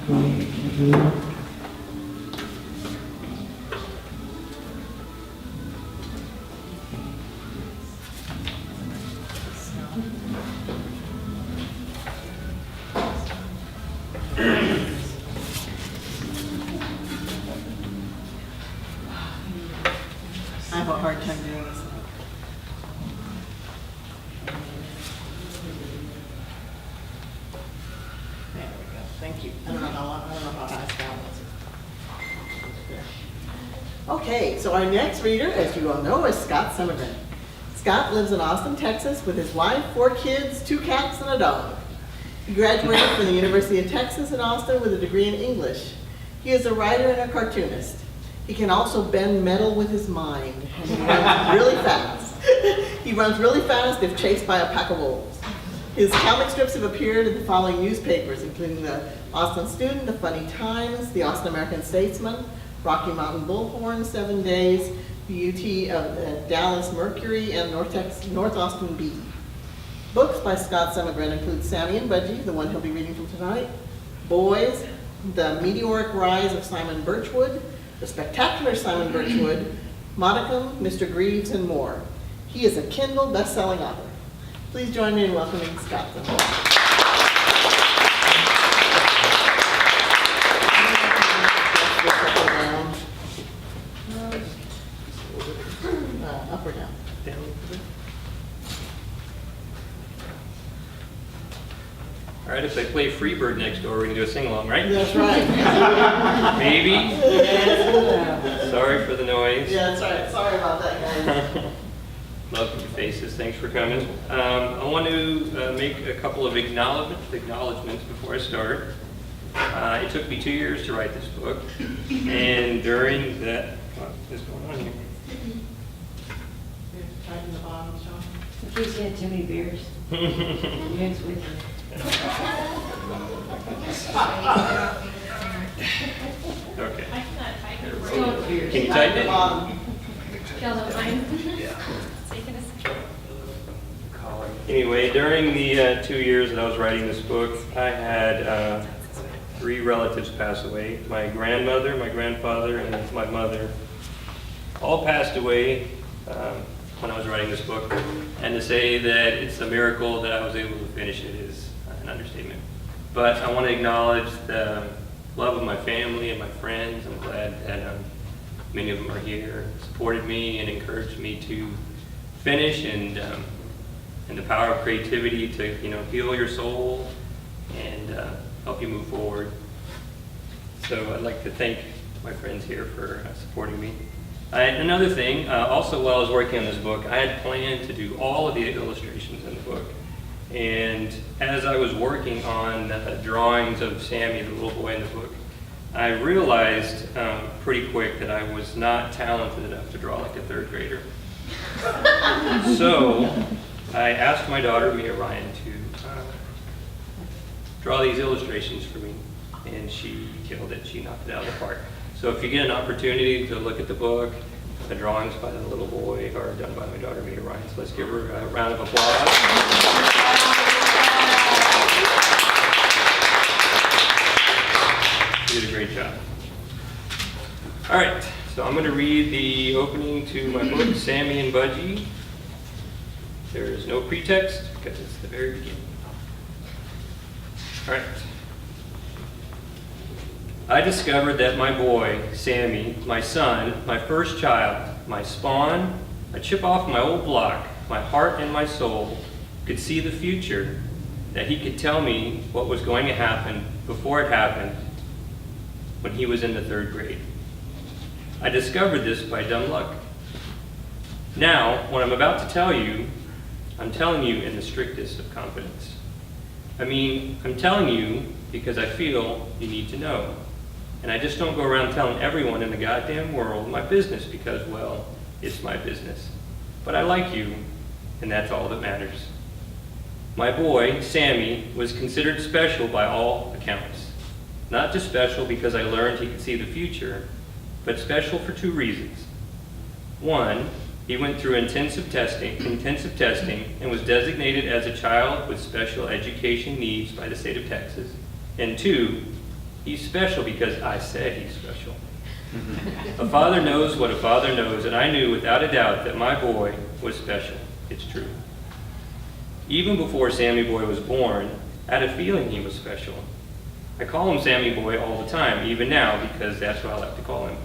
I have a hard time doing this. There we go. Thank you. I don't know how high Scott was. Okay, so our next reader, as you all know, is Scott Semegran. Scott lives in Austin, Texas with his wife, 4 kids, 2 cats, and a dog. He graduated from the University of Texas in Austin with a degree in English. He is a writer and a cartoonist. He can also bend metal with his mind, and he runs really fast. He runs really fast if chased by a pack of wolves. His comic strips have appeared in the following newspapers, including the Austin Student, the Funny Times, the Austin American-Statesman, Rocky Mountain Bullhorn, 7 Days, the UT of Dallas Mercury, and North Austin Bee. Books by Scott Semegran include Sammie Budgie, the one he'll be reading from tonight, Boys, The Meteoric Rise of Simon Burchwood, The Spectacular Simon Burchwood, Modicum, Mr. Grieves, and more. He is a Kindle best-selling author. Please join me in welcoming Scott Semegran. Up or down? Down. All right, if they play Freebird next door, we can do a sing-along, right? That's right. Maybe. Sorry for the noise. Yeah, that's right. Sorry about that, guys. Love your faces. Thanks for coming. I want to make a couple of acknowledgments before I start. It took me 2 years to write this book, and during that, what is going on here? Tighten the bottom, Sean. She's had too many beers. Yes, with her. Okay. Still beers. Can you type it? Y'all don't mind? Anyway, during the 2 years that I was writing this book, I had 3 relatives pass away. My grandmother, my grandfather, and my mother all passed away when I was writing this book. And to say that it's a miracle that I was able to finish it is an understatement. But I want to acknowledge the love of my family and my friends. I'm glad that many of them are here, supported me and encouraged me to finish, and the power of creativity to heal your soul and help you move forward. So I'd like to thank my friends here for supporting me. Another thing, also while I was working on this book, I had planned to do all of the illustrations in the book. And as I was working on drawings of Sammie, the little boy in the book, I realized pretty quick that I was not talented enough to draw like a 3rd grader. So I asked my daughter, Meteoric, to draw these illustrations for me, and she killed it. She knocked it out of the park. So if you get an opportunity to look at the book, the drawings by the little boy are done by my daughter, Meteoric. So let's give her a round of applause. You did a great job. All right, so I'm going to read the opening to my book, Sammie Budgie. There is no pretext because it's the very beginning. All right. I discovered that my boy, Sammie, my son, my first child, my spawn, a chip off my old block, my heart and my soul, could see the future, that he could tell me what was going to happen before it happened when he was in the 3rd grade. I discovered this by dumb luck. Now, what I'm about to tell you, I'm telling you in the strictest of confidence. I mean, I'm telling you because I feel you need to know. And I just don't go around telling everyone in the goddamn world my business because, well, it's my business. But I like you, and that's all that matters. My boy, Sammie, was considered special by all accounts. Not just special because I learned he could see the future, but special for 2 reasons. One, he went through intensive testing, and was designated as a child with special education needs by the state of Texas. And 2, He's special because I said he's special. A father knows what a father knows, and I knew without a doubt that my boy was special. It's true. Even before Sammie Boy was born, I had a feeling he was special. I call him Sammie Boy all the time, even now, because that's what I like to call him.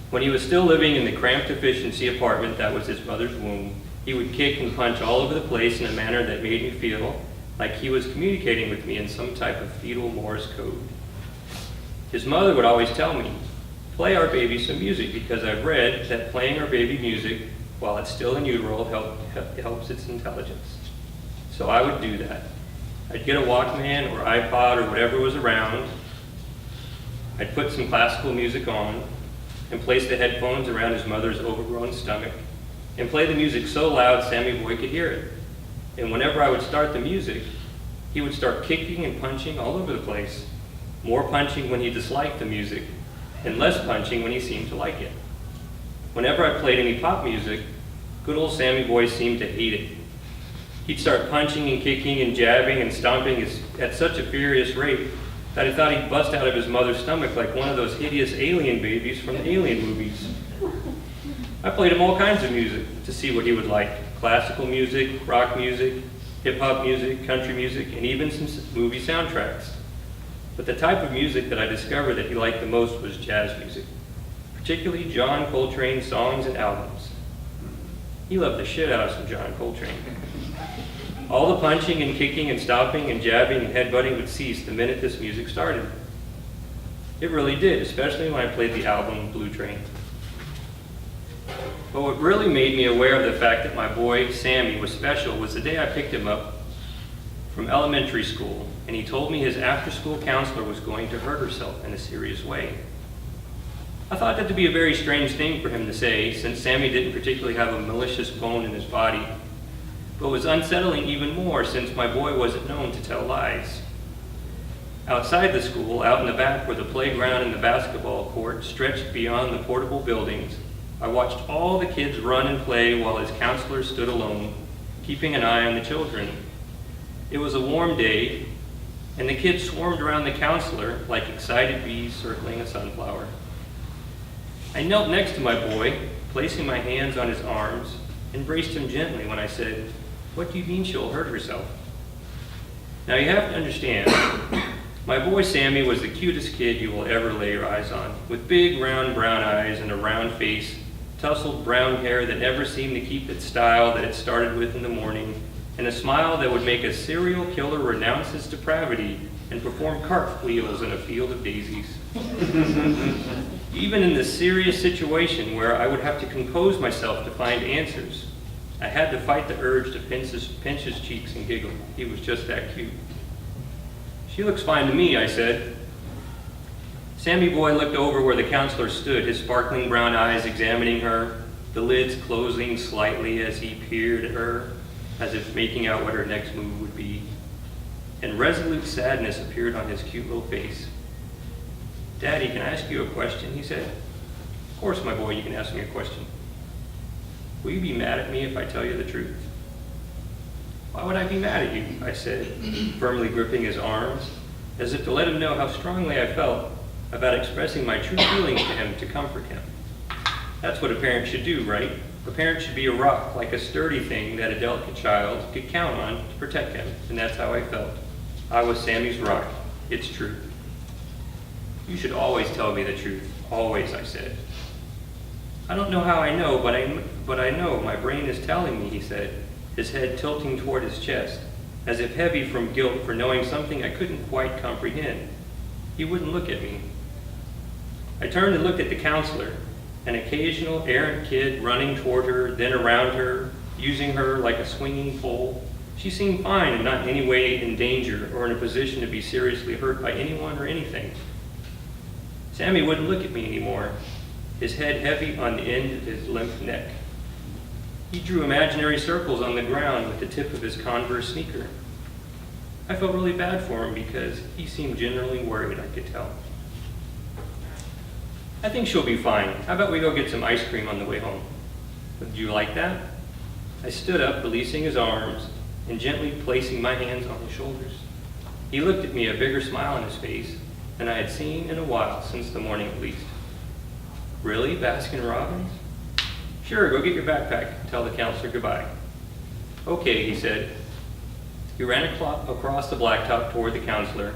When he was still living in the cramped efficiency apartment that was his mother's womb, he would kick and punch all over the place in a manner that made me feel like he was communicating with me in some type of fetal Morse code. His mother would always tell me, play our baby some music, because I've read that playing our baby music while it's still in utero helps its intelligence. So I would do that. I'd get a Walkman or iPod or whatever was around. I'd put some classical music on and place the headphones around his mother's overgrown stomach and play the music so loud Sammie Boy could hear it. And whenever I would start the music, he would start kicking and punching all over the place. More punching when he disliked the music, and less punching when he seemed to like it. Whenever I played any pop music, good old Sammie Boy seemed to hate it. He'd start punching and kicking and jabbing and stomping at such a furious rate that I thought he'd bust out of his mother's stomach like one of those hideous alien babies from the Alien movies. I played him all kinds of music to see what he would like. Classical music, rock music, hip-hop music, country music, and even some movie soundtracks. But the type of music that I discovered that he liked the most was jazz music, particularly John Coltrane songs and albums. He loved the shit out of some John Coltrane. All the punching and kicking and stomping and jabbing and headbutting would cease the minute this music started. It really did, especially when I played the album Blue Train. But what really made me aware of the fact that my boy, Sammie, was special was the day I picked him up from elementary school, and he told me his after-school counselor was going to hurt herself in a serious way. I thought that to be a very strange thing for him to say, since Sammie didn't particularly have a malicious bone in his body, but was unsettling even more since my boy wasn't known to tell lies. Outside the school, out in the back where the playground and the basketball court stretched beyond the portable buildings, I watched all the kids run and play while his counselor stood alone, keeping an eye on the children. It was a warm day, and the kids swarmed around the counselor like excited bees circling a sunflower. I knelt next to my boy, placing my hands on his arms, and braced him gently when I said, "What do you mean she'll hurt herself?" Now you have to understand, my boy Sammie was the cutest kid you will ever lay your eyes on, with big round brown eyes and a round face, tousled brown hair that never seemed to keep its style that it started with in the morning, and a smile that would make a serial killer renounce his depravity and perform cartwheels in a field of daisies. Even in this serious situation where I would have to compose myself to find answers, I had to fight the urge to pinch his cheeks and giggle. He was just that cute. "She looks fine to me," I said. Sammie Boy looked over where the counselor stood, his sparkling brown eyes examining her, the lids closing slightly as he peered at her, as if making out what her next move would be. And resolute sadness appeared on his cute little face. "Daddy, can I ask you a question?" he said. "Of course, my boy, you can ask me a question." "Will you be mad at me if I tell you the truth?" "Why would I be mad at you?" I said, firmly gripping his arms, as if to let him know how strongly I felt about expressing my true feelings to him to comfort him. That's what a parent should do, right? A parent should be a rock, like a sturdy thing that a delicate child could count on to protect him, and that's how I felt. I was Sammie's rock. It's true. "You should always tell me the truth, always," I said. "I don't know how I know, but I know my brain is telling me," he said, his head tilting toward his chest, as if heavy from guilt for knowing something I couldn't quite comprehend. He wouldn't look at me. I turned and looked at the counselor, an occasional errant kid running toward her, then around her, using her like a swinging pole. She seemed fine and not in any way in danger or in a position to be seriously hurt by anyone or anything. Sammie wouldn't look at me anymore, his head heavy on the end of his limp neck. He drew imaginary circles on the ground with the tip of his Converse sneaker. I felt really bad for him because he seemed genuinely worried, I could tell. "I think she'll be fine. How about we go get some ice cream on the way home?" "Would you like that?" I stood up, releasing his arms and gently placing my hands on his shoulders. He looked at me, a bigger smile on his face, and I had seen in a while, since the morning at least. Really, Baskin-Robbins? Sure, go get your backpack and tell the counselor goodbye. Okay, he said. He ran across the blacktop toward the counselor,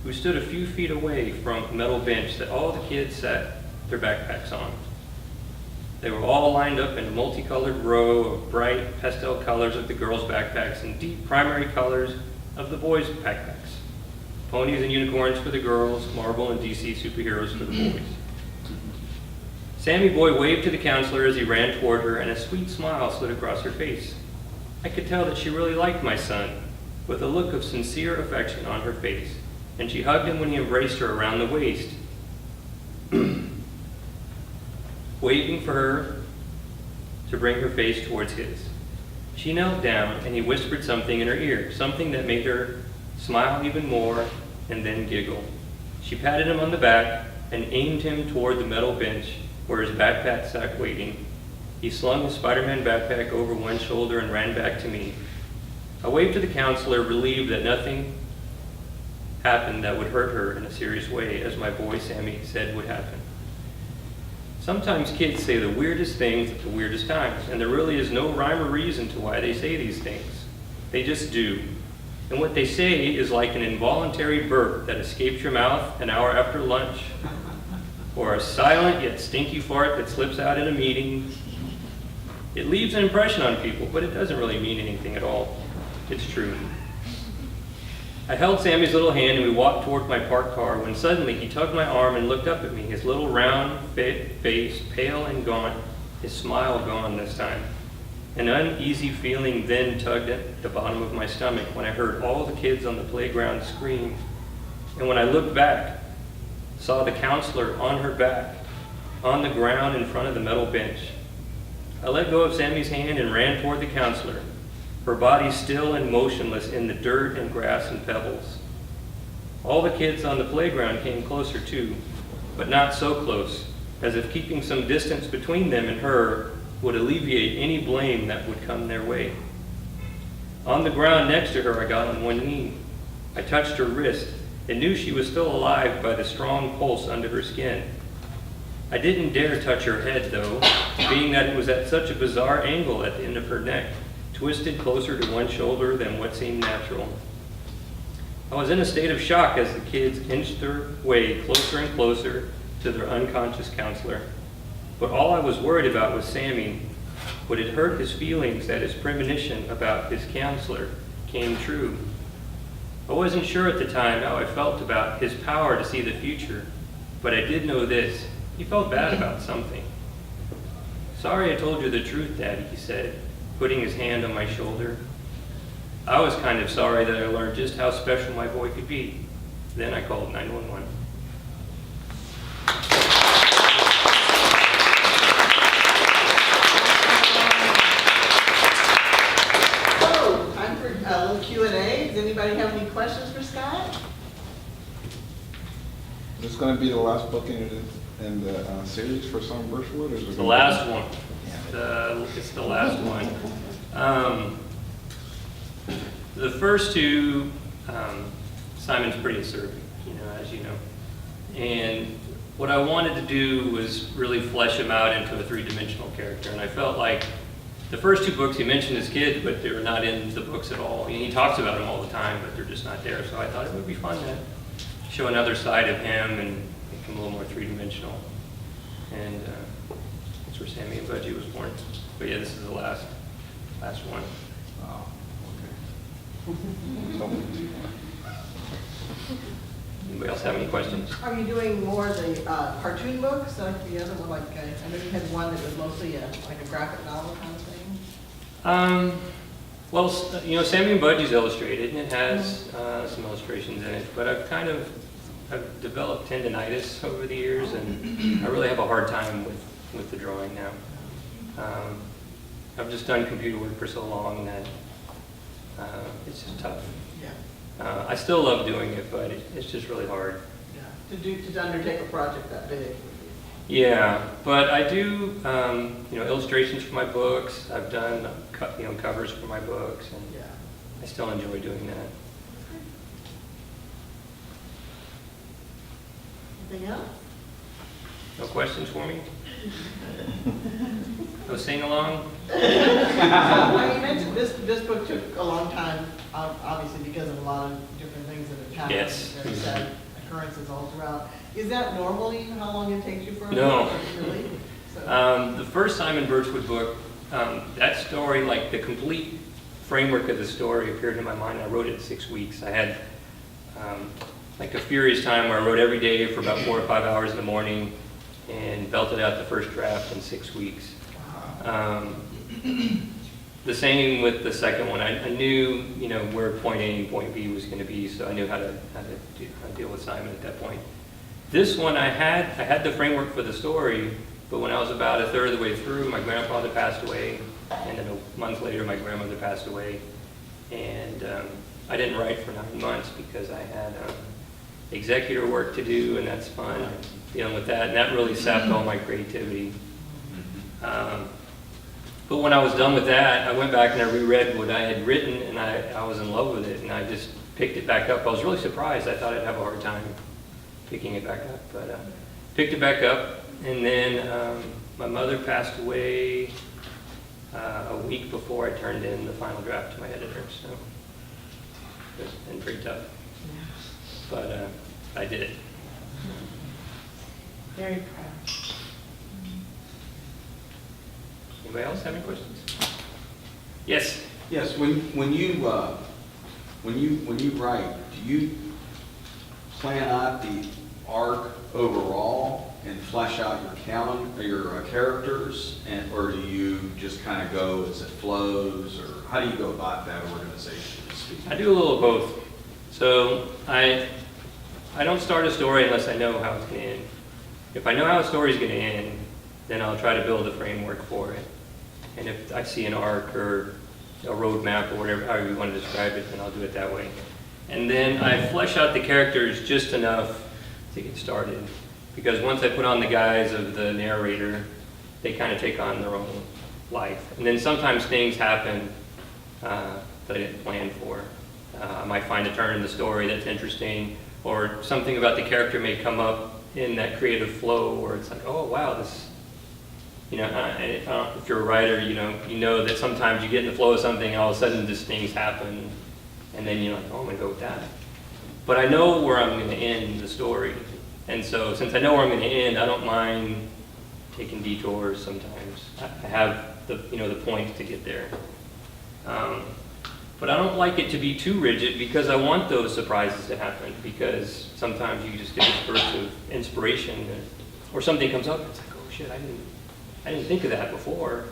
who stood a few feet away from a metal bench that all the kids sat their backpacks on. They were all lined up in a multicolored row of bright pastel colors of the girls' backpacks and deep primary colors of the boys' backpacks. Ponies and unicorns for the girls, Marvel and DC superheroes for the boys. Sammie Boy waved to the counselor as he ran toward her, and a sweet smile slid across her face. I could tell that she really liked my son, with a look of sincere affection on her face, and she hugged him when he embraced her around the waist, waving for her to bring her face towards his. She knelt down, and he whispered something in her ear, something that made her smile even more and then giggle. She patted him on the back and aimed him toward the metal bench where his backpack sat waiting. He slung his Spider-Man backpack over one shoulder and ran back to me. I waved to the counselor, relieved that nothing happened that would hurt her in a serious way, as my boy Sammie said would happen. Sometimes kids say the weirdest things at the weirdest times, and there really is no rhyme or reason to why they say these things. They just do. And what they say is like an involuntary burp that escapes your mouth an hour after lunch, or a silent yet stinky fart that slips out in a meeting. It leaves an impression on people, but it doesn't really mean anything at all. It's true. I held Sammie's little hand and we walked toward my parked car when suddenly he tugged my arm and looked up at me, his little round face pale and gaunt, his smile gone this time. An uneasy feeling then tugged at the bottom of my stomach when I heard all the kids on the playground scream. And when I looked back, saw the counselor on her back, on the ground in front of the metal bench. I let go of Sammie's hand and ran toward the counselor, her body still and motionless in the dirt and grass and pebbles. All the kids on the playground came closer too, but not so close, as if keeping some distance between them and her would alleviate any blame that would come their way. On the ground next to her, I got on one knee. I touched her wrist and knew she was still alive by the strong pulse under her skin. I didn't dare touch her head, though, being that it was at such a bizarre angle at the end of her neck, twisted closer to one shoulder than what seemed natural. I was in a state of shock as the kids inched their way closer and closer to their unconscious counselor. But all I was worried about was Sammie. Would it hurt his feelings that his premonition about his counselor came true? I wasn't sure at the time how I felt about his power to see the future, but I did know this. He felt bad about something. Sorry I told you the truth, Daddy, he said, putting his hand on my shoulder. I was kind of sorry that I learned just how special my boy could be. Then I called 911. So, time for a little Q&A. Does anybody have any questions for Scott? Is this going to be the last book in the series for Simon Burchwood? Or is it The last one. It's the last one. The first two, Simon's pretty assertive, as you know. And what I wanted to do was really flesh him out into a three-dimensional character. And I felt like the first two books he mentioned his kids, but they were not in the books at all. He talks about them all the time, but they're just not there. So I thought it would be fun to show another side of him and make him a little more three-dimensional. And that's where Sammie Budgie was born. But yeah, this is the last one. Oh, Anybody else have any questions? Are you doing more of the cartoon books, like the other one? Like I know you had one that was mostly like a graphic novel kind of thing. Well, Sammie Budgie's illustrated, and it has some illustrations in it. But I've developed tendonitis over the years, and I really have a hard time with the drawing now. I've just done computer work for so long that it's just tough. Yeah. I still love doing it, but it's just really hard. Yeah. To undertake a project that big. Yeah, but I do illustrations for my books. I've done covers for my books, and Yeah. I still enjoy doing that. Anything else? No questions for me? No sing along? Well, you mentioned this book took a long time, obviously because of a lot of different things that have happened. Yes. Very sad occurrences all throughout. Is that normally how long it takes you for a No. book? Really? So, The first Simon Burchwood book, that story, like the complete framework of the story appeared in my mind. I wrote it in 6 weeks. I had like a furious time where I wrote every day for about 4 or 5 hours in the morning and belted out the first draft in 6 weeks. The same with the second one. I knew, you know, where point A and point B was going to be, so I knew how to deal with Simon at that point. This one, I had the framework for the story, but when I was about a third of the way through, my grandfather passed away, and then a month later, my grandmother passed away, and I didn't write for 9 months because I had executor work to do, and that's fun, dealing with that, and that really sapped all my creativity. But when I was done with that, I went back and I reread what I had written, and I was in love with it, and I just picked it back up. I was really surprised. I thought I'd have a hard time picking it back up, but picked it back up, and then my mother passed away a week before I turned in the final draft to my editor, so it's been pretty tough. But I did it. Very proud. Anybody else have any questions? Yes. Yes, when you write, do you plan out the arc overall and flesh out your characters, or do you just kind of go as it flows, or how do you go about that organization? I do a little of both. So I don't start a story unless I know how it's going to end. If I know how a story is going to end, then I'll try to build a framework for it. And if I see an arc or a roadmap or whatever, however you want to describe it, then I'll do it that way. And then I flesh out the characters just enough to get started. Because once I put on the guise of the narrator, they kind of take on their own life. And then sometimes things happen that I didn't plan for. I might find a turn in the story that's interesting, or something about the character may come up in that creative flow where it's like, oh wow, this, you know, if you're a writer, you know that sometimes you get in the flow of something and all of a sudden these things happen, and then you're like, oh, I'm going to go with that. But I know where I'm going to end the story, and so since I know where I'm going to end, I don't mind taking detours sometimes. I have the points to get there. But I don't like it to be too rigid because I want those surprises to happen, because sometimes you just get this burst of inspiration or something comes up and it's like, oh shit, I didn't think of that before.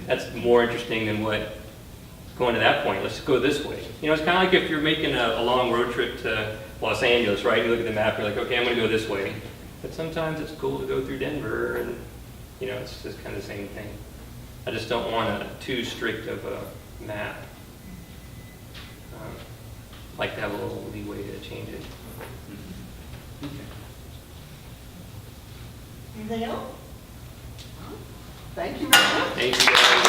That's more interesting than what going to that point. Let's go this way. You know, it's kind of like if you're making a long road trip to Los Angeles, right? You look at the map, you're like, okay, I'm going to go this way. But sometimes it's cool to go through Denver, and you know, it's just kind of the same thing. I just don't want too strict of a map. Like to have a little leeway to change it. Anything else? Thank you very much. Thank you guys.